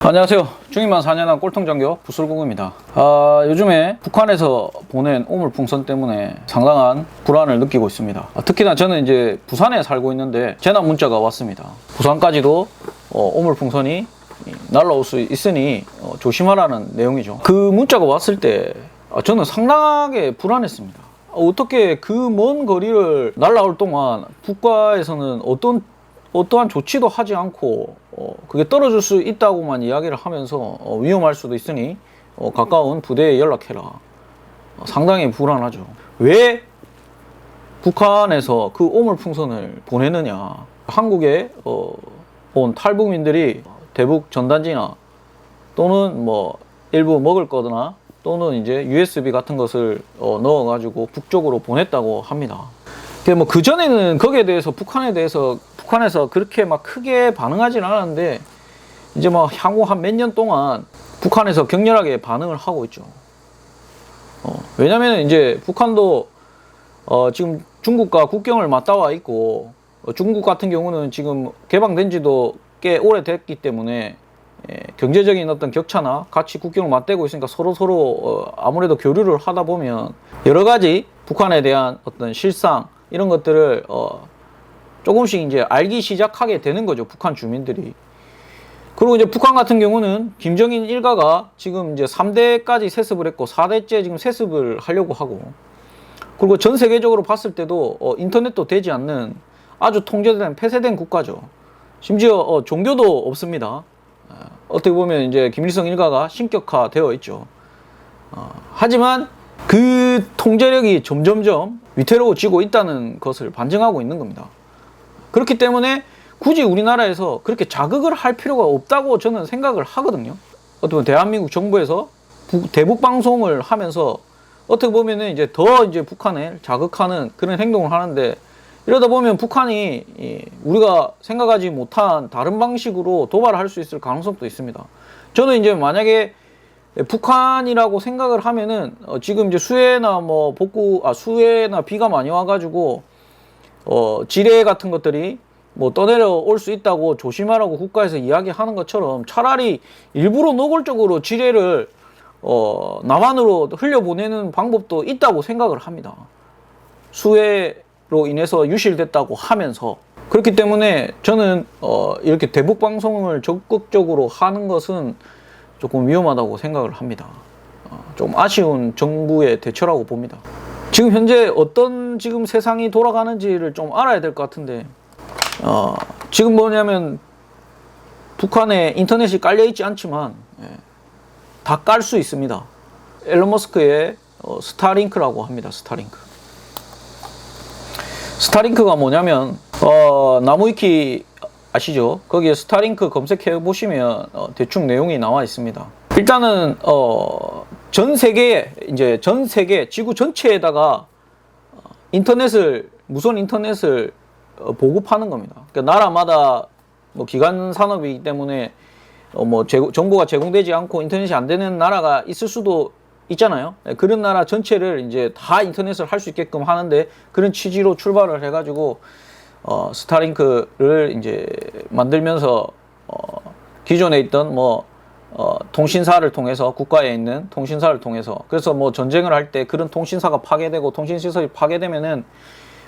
안녕하세요. 중위만 4년한 꼴통장교 부술국입니다. 요즘에 북한에서 보낸 오물풍선 때문에 상당한 불안을 느끼고 있습니다. 특히나 저는 이제 부산에 살고 있는데 재난 문자가 왔습니다. 부산까지도 오물풍선이 날라올 수 있으니 조심하라는 내용이죠. 그 문자가 왔을 때 저는 상당하게 불안했습니다. 어떻게 그 먼 거리를 날라올 동안 국가에서는 어떠한 조치도 하지 않고 그게 떨어질 수 있다고만 이야기를 하면서 위험할 수도 있으니 가까운 부대에 연락해라. 상당히 불안하죠. 왜 북한에서 그 오물풍선을 보내느냐. 한국에 온 탈북민들이 대북 전단지나 또는 뭐 일부 먹을 거나 또는 이제 USB 같은 것을 넣어가지고 북쪽으로 보냈다고 합니다. 뭐 그전에는 거기에 대해서 북한에서 그렇게 막 크게 반응하진 않았는데 이제 막 향후 한 몇 년 동안 북한에서 격렬하게 반응을 하고 있죠. 왜냐면 이제 북한도 지금 중국과 국경을 맞닿아 있고 중국 같은 경우는 지금 개방된 지도 꽤 오래됐기 때문에 경제적인 어떤 격차나 같이 국경을 맞대고 있으니까 서로 아무래도 교류를 하다 보면 여러 가지 북한에 대한 어떤 실상 이런 것들을 조금씩 이제 알기 시작하게 되는 거죠. 북한 주민들이. 그리고 이제 북한 같은 경우는 김정인 일가가 지금 이제 3대까지 세습을 했고 4대째 지금 세습을 하려고 하고, 그리고 전 세계적으로 봤을 때도 인터넷도 되지 않는 아주 통제된 폐쇄된 국가죠. 심지어 종교도 없습니다. 어떻게 보면 이제 김일성 일가가 신격화되어 있죠. 하지만 그 통제력이 점점점 위태로워지고 있다는 것을 반증하고 있는 겁니다. 그렇기 때문에 굳이 우리나라에서 그렇게 자극을 할 필요가 없다고 저는 생각을 하거든요. 어떻게 보면 대한민국 정부에서 대북 방송을 하면서 어떻게 보면은 이제 더 이제 북한을 자극하는 그런 행동을 하는데, 이러다 보면 북한이 우리가 생각하지 못한 다른 방식으로 도발을 할 수 있을 가능성도 있습니다. 저는 이제 만약에 북한이라고 생각을 하면은 지금 이제 수해나 수해나 비가 많이 와가지고 지뢰 같은 것들이 뭐 떠내려 올 수 있다고 조심하라고 국가에서 이야기하는 것처럼 차라리 일부러 노골적으로 지뢰를 남한으로 흘려보내는 방법도 있다고 생각을 합니다. 수해로 인해서 유실됐다고 하면서. 그렇기 때문에 저는 이렇게 대북 방송을 적극적으로 하는 것은 조금 위험하다고 생각을 합니다. 좀 아쉬운 정부의 대처라고 봅니다. 지금 현재 어떤 지금 세상이 돌아가는지를 좀 알아야 될 것 같은데, 지금 뭐냐면 북한에 인터넷이 깔려 있지 않지만 다 깔 수 있습니다. 앨런 머스크의 스타링크라고 합니다. 스타링크가 뭐냐면 나무위키 아시죠? 거기에 스타링크 검색해 보시면 대충 내용이 나와 있습니다. 일단은 전 세계 지구 전체에다가 무선 인터넷을 보급하는 겁니다. 그러니까 나라마다 뭐 기간 산업이기 때문에 정보가 제공되지 않고 인터넷이 안 되는 나라가 있을 수도 있잖아요. 그런 나라 전체를 이제 다 인터넷을 할 수 있게끔 하는데, 그런 취지로 출발을 해가지고 스타링크를 이제 만들면서 기존에 있던 통신사를 통해서, 국가에 있는 통신사를 통해서, 그래서 뭐 전쟁을 할 때 그런 통신사가 파괴되고 통신시설이 파괴되면은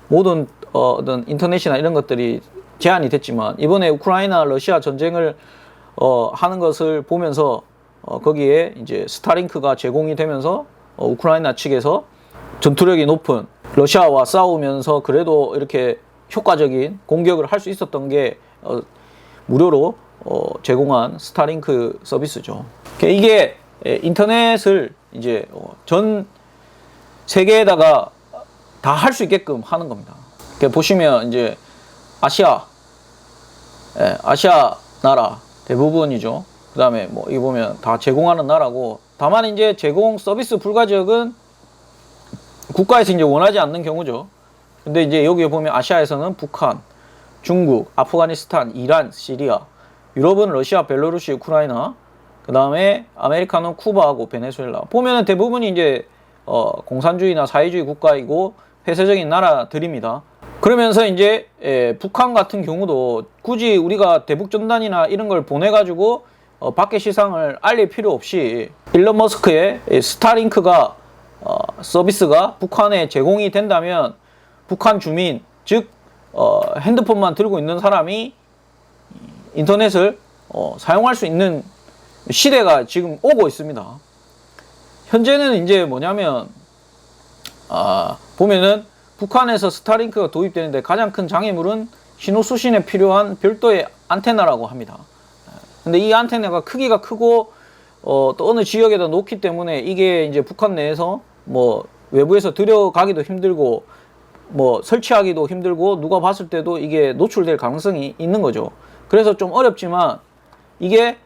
모든 어떤 인터넷이나 이런 것들이 제한이 됐지만, 이번에 우크라이나 러시아 전쟁을 하는 것을 보면서 거기에 이제 스타링크가 제공이 되면서 우크라이나 측에서 전투력이 높은 러시아와 싸우면서 그래도 이렇게 효과적인 공격을 할 수 있었던 게 무료로 제공한 스타링크 서비스죠. 이게 인터넷을 이제 전 세계에다가 다 할 수 있게끔 하는 겁니다. 보시면 이제 아시아 나라 대부분이죠. 그 다음에 이 보면 다 제공하는 나라고, 다만 이제 제공 서비스 불가 지역은 국가에서 이제 원하지 않는 경우죠. 근데 이제 여기 보면 아시아에서는 북한, 중국, 아프가니스탄, 이란, 시리아, 유럽은 러시아, 벨로루시, 우크라이나, 그 다음에 아메리카는 쿠바하고 베네수엘라. 보면은 대부분이 이제 공산주의나 사회주의 국가이고 폐쇄적인 나라들입니다. 그러면서 이제 북한 같은 경우도 굳이 우리가 대북 전단이나 이런 걸 보내가지고 밖에 시상을 알릴 필요 없이 일론 머스크의 스타링크가 서비스가 북한에 제공이 된다면 북한 주민, 즉 핸드폰만 들고 있는 사람이 인터넷을 사용할 수 있는 시대가 지금 오고 있습니다. 현재는 이제 뭐냐면 보면은 북한에서 스타링크가 도입되는데 가장 큰 장애물은 신호 수신에 필요한 별도의 안테나라고 합니다. 근데 이 안테나가 크기가 크고 또 어느 지역에다 놓기 때문에 이게 이제 북한 내에서 뭐 외부에서 들여가기도 힘들고 뭐 설치하기도 힘들고 누가 봤을 때도 이게 노출될 가능성이 있는 거죠. 그래서 좀 어렵지만 이게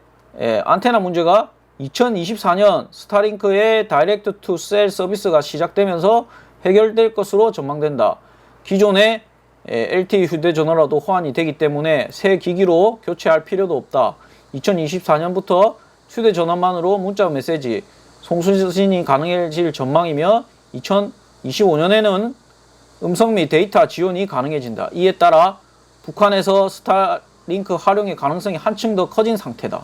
안테나 문제가 2024년 스타링크의 다이렉트 투 셀 서비스가 시작되면서 해결될 것으로 전망된다. 기존의 LTE 휴대전화라도 호환이 되기 때문에 새 기기로 교체할 필요도 없다. 2024년부터 휴대전화만으로 문자 메시지 송수신이 가능해질 전망이며 2025년에는 음성 및 데이터 지원이 가능해진다. 이에 따라 북한에서 스타링크 활용의 가능성이 한층 더 커진 상태다.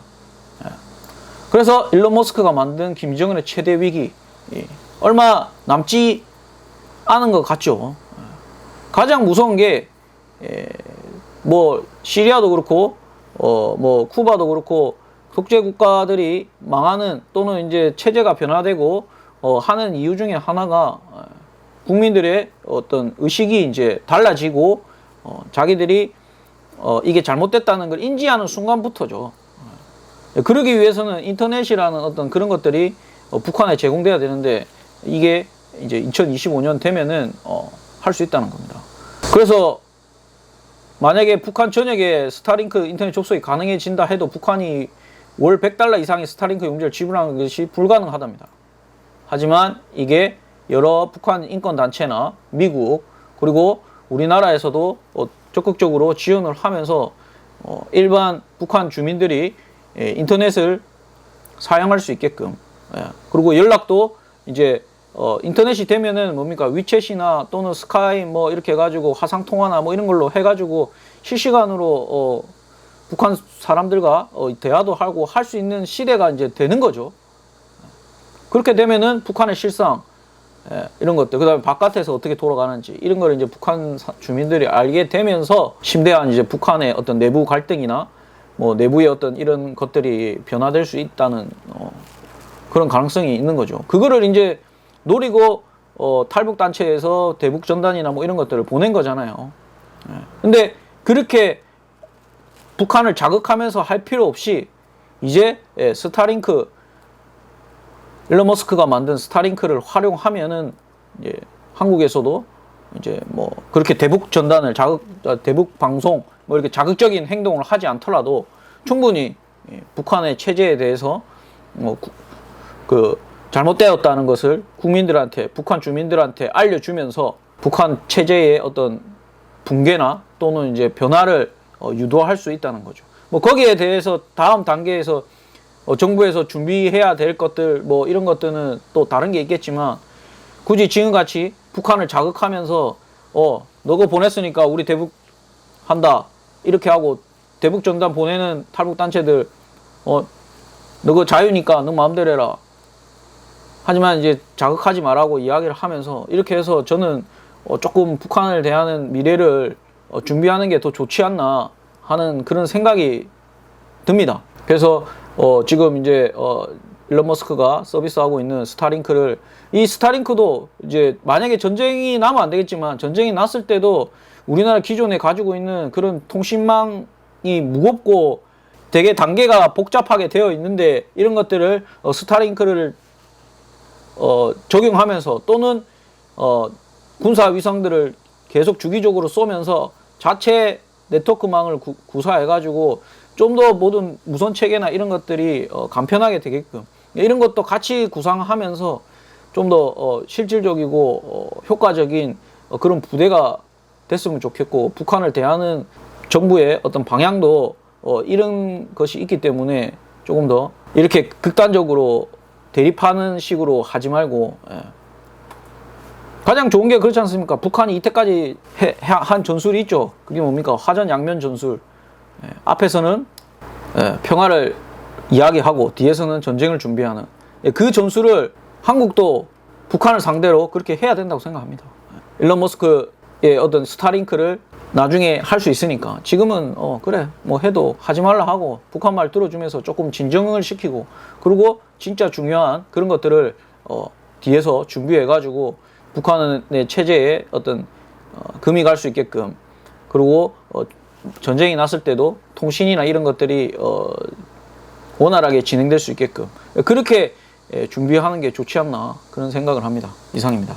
그래서 일론 머스크가 만든 김정은의 최대 위기 얼마 남지 않은 것 같죠. 가장 무서운 게 뭐 시리아도 그렇고 뭐 쿠바도 그렇고 독재 국가들이 망하는 또는 이제 체제가 변화되고 하는 이유 중에 하나가 국민들의 어떤 의식이 이제 달라지고 자기들이 이게 잘못됐다는 걸 인지하는 순간부터죠. 그러기 위해서는 인터넷이라는 어떤 그런 것들이 북한에 제공돼야 되는데 이게 이제 2025년 되면은 할 수 있다는 겁니다. 그래서 만약에 북한 전역에 스타링크 인터넷 접속이 가능해진다 해도 북한이 월 $100 이상의 스타링크 용지를 지불하는 것이 불가능하답니다. 하지만 이게 여러 북한 인권단체나 미국 그리고 우리나라에서도 적극적으로 지원을 하면서 일반 북한 주민들이 인터넷을 사용할 수 있게끔 그리고 연락도 이제 인터넷이 되면은 뭡니까 위챗이나 또는 스카이 뭐 이렇게 해가지고 화상통화나 뭐 이런 걸로 해가지고 실시간으로 북한 사람들과 대화도 하고 할 수 있는 시대가 이제 되는 거죠. 그렇게 되면은 북한의 실상 이런 것들 그다음에 바깥에서 어떻게 돌아가는지 이런 걸 이제 북한 주민들이 알게 되면서 심대한 이제 북한의 어떤 내부 갈등이나 뭐 내부의 어떤 이런 것들이 변화될 수 있다는 그런 가능성이 있는 거죠. 그거를 이제 노리고 탈북 단체에서 대북 전단이나 뭐 이런 것들을 보낸 거잖아요. 근데 그렇게 북한을 자극하면서 할 필요 없이 이제 스타링크 일론 머스크가 만든 스타링크를 활용하면은 이제 한국에서도 이제 뭐 그렇게 대북 전단을 대북 방송 뭐 이렇게 자극적인 행동을 하지 않더라도 충분히 북한의 체제에 대해서 뭐 그 잘못되었다는 것을 국민들한테 북한 주민들한테 알려주면서 북한 체제의 어떤 붕괴나 또는 이제 변화를 유도할 수 있다는 거죠. 뭐 거기에 대해서 다음 단계에서 정부에서 준비해야 될 것들 뭐 이런 것들은 또 다른 게 있겠지만 굳이 지금같이 북한을 자극하면서 너거 보냈으니까 우리 대북 한다 이렇게 하고 대북 전단 보내는 탈북 단체들 너거 자유니까 너 마음대로 해라. 하지만 이제 자극하지 말라고 이야기를 하면서 이렇게 해서 저는 조금 북한을 대하는 미래를 준비하는 게 더 좋지 않나 하는 그런 생각이 듭니다. 그래서 지금 이제 일론 머스크가 서비스하고 있는 스타링크를 이 스타링크도 이제 만약에 전쟁이 나면 안 되겠지만 전쟁이 났을 때도 우리나라 기존에 가지고 있는 그런 통신망이 무겁고 되게 단계가 복잡하게 되어 있는데 이런 것들을 스타링크를 적용하면서 또는 군사 위성들을 계속 주기적으로 쏘면서 자체 네트워크망을 구사해가지고 좀 더 모든 무선 체계나 이런 것들이 간편하게 되게끔 이런 것도 같이 구상하면서 좀 더 실질적이고 효과적인 그런 부대가 됐으면 좋겠고 북한을 대하는 정부의 어떤 방향도 이런 것이 있기 때문에 조금 더 이렇게 극단적으로 대립하는 식으로 하지 말고 가장 좋은 게 그렇지 않습니까? 북한이 이때까지 한 전술이 있죠. 그게 뭡니까? 화전 양면 전술. 앞에서는 평화를 이야기하고 뒤에서는 전쟁을 준비하는, 그 전술을 한국도 북한을 상대로 그렇게 해야 된다고 생각합니다. 일론 머스크의 어떤 스타링크를 나중에 할 수 있으니까 지금은 그래 뭐 해도 하지 말라 하고 북한 말 들어주면서 조금 진정을 시키고, 그리고 진짜 중요한 그런 것들을 뒤에서 준비해 가지고 북한의 체제에 어떤 금이 갈 수 있게끔, 그리고 전쟁이 났을 때도 통신이나 이런 것들이 원활하게 진행될 수 있게끔 그렇게 준비하는 게 좋지 않나, 그런 생각을 합니다. 이상입니다.